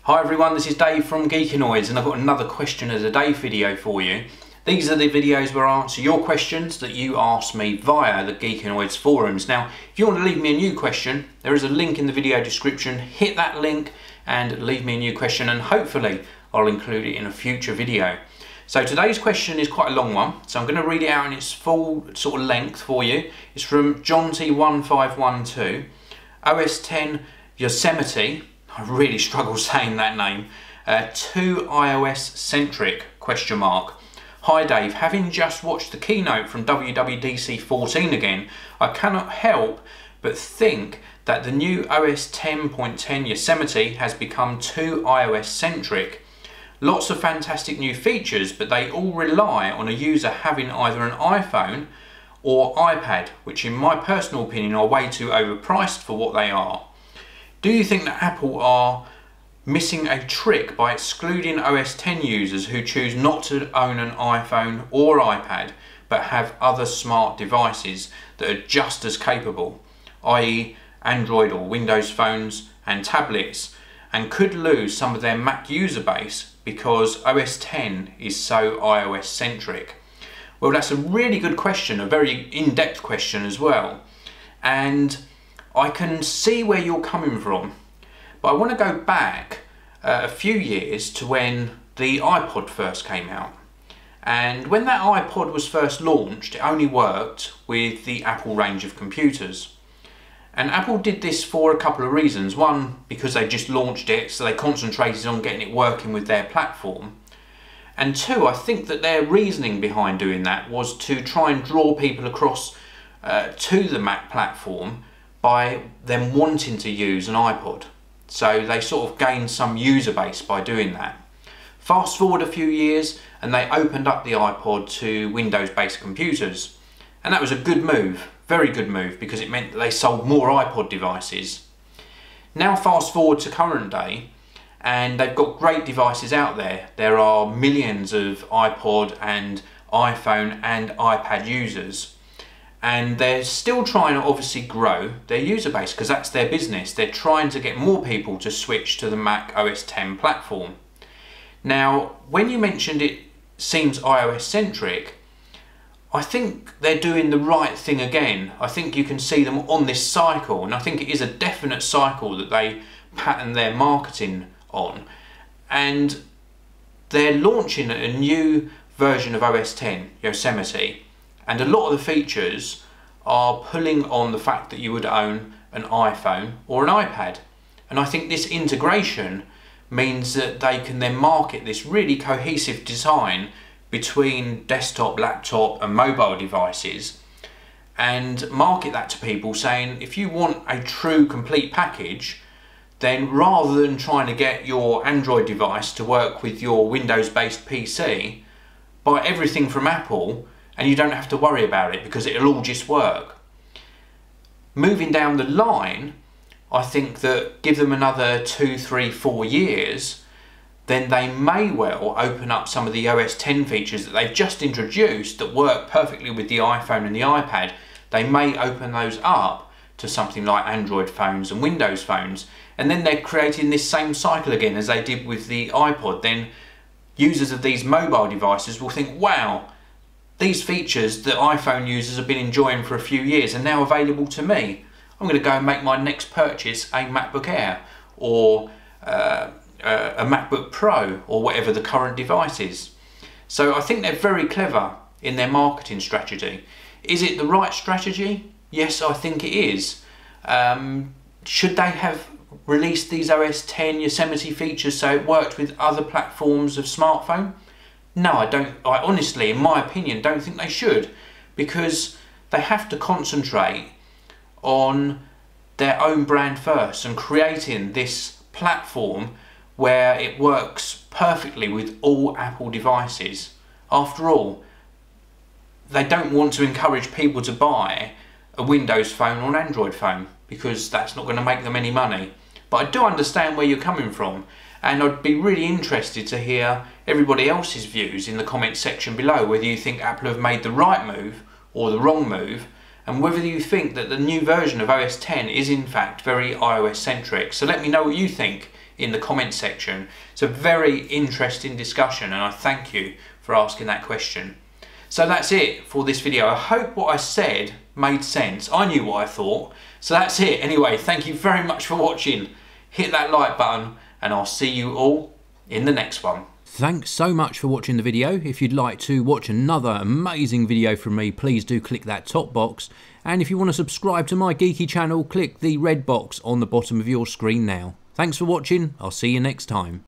Hi everyone, this is Dave from Geekanoids and I've got another question of the day video for you. These are the videos where I answer your questions that you ask me via the Geekanoids forums. Now, if you want to leave me a new question, there is a link in the video description. Hit that link and leave me a new question and hopefully I'll include it in a future video. So today's question is quite a long one, so I'm going to read it out in its full sort of length for you. It's from John T1512, OS X Yosemite. I really struggle saying that name. To iOS Centric ? Hi Dave, having just watched the keynote from WWDC 14 again, I cannot help but think that the new OS 10.10 Yosemite has become too iOS centric. Lots of fantastic new features, but they all rely on a user having either an iPhone or iPad, which in my personal opinion are way too overpriced for what they are. Do you think that Apple are missing a trick by excluding OS X users who choose not to own an iPhone or iPad but have other smart devices that are just as capable, i.e. Android or Windows phones and tablets, and could lose some of their Mac user base because OS X is so iOS centric? Well, that's a really good question, a very in-depth question as well, and I can see where you're coming from, but I want to go back a few years to when the iPod first came out. And when that iPod was first launched, it only worked with the Apple range of computers. And Apple did this for a couple of reasons. One, because they just launched it, so they concentrated on getting it working with their platform. And two, I think that their reasoning behind doing that was to try and draw people across to the Mac platform by them wanting to use an iPod. So they sort of gained some user base by doing that. Fast forward a few years and they opened up the iPod to Windows-based computers. And that was a good move, very good move, because it meant that they sold more iPod devices. Now fast forward to current day and they've got great devices out there. There are millions of iPod and iPhone and iPad users. And they're still trying to obviously grow their user base because that's their business. They're trying to get more people to switch to the Mac OS X platform. Now, when you mentioned it seems iOS centric, I think they're doing the right thing again. I think you can see them on this cycle, and I think it is a definite cycle that they pattern their marketing on. And they're launching a new version of OS X, Yosemite, and a lot of the features are pulling on the fact that you would own an iPhone or an iPad. And I think this integration means that they can then market this really cohesive design between desktop, laptop and mobile devices and market that to people, saying if you want a true complete package, then rather than trying to get your Android device to work with your Windows-based PC, buy everything from Apple and you don't have to worry about it because it'll all just work. Moving down the line, I think that give them another 2, 3, 4 years, then they may well open up some of the OS X features that they've just introduced that work perfectly with the iPhone and the iPad. They may open those up to something like Android phones and Windows phones, and then they're creating this same cycle again as they did with the iPod. Then users of these mobile devices will think, wow, these features that iPhone users have been enjoying for a few years are now available to me. I'm going to go and make my next purchase a MacBook Air or a MacBook Pro or whatever the current device is. So I think they're very clever in their marketing strategy. Is it the right strategy? Yes, I think it is. Should they have released these OS X Yosemite features so it worked with other platforms of smartphone? No, I don't. I honestly, in my opinion, don't think they should, because they have to concentrate on their own brand first and creating this platform where it works perfectly with all Apple devices. After all, they don't want to encourage people to buy a Windows phone or an Android phone because that's not going to make them any money. But I do understand where you're coming from, and I'd be really interested to hear everybody else's views in the comment section below, whether you think Apple have made the right move or the wrong move, and whether you think that the new version of OS X is in fact very iOS centric. So let me know what you think in the comment section. It's a very interesting discussion and I thank you for asking that question. So that's it for this video. I hope what I said made sense. I knew what I thought. So that's it. Anyway, thank you very much for watching. Hit that like button and I'll see you all in the next one. Thanks so much for watching the video. If you'd like to watch another amazing video from me, please do click that top box. And if you want to subscribe to my geeky channel, click the red box on the bottom of your screen now. Thanks for watching. I'll see you next time.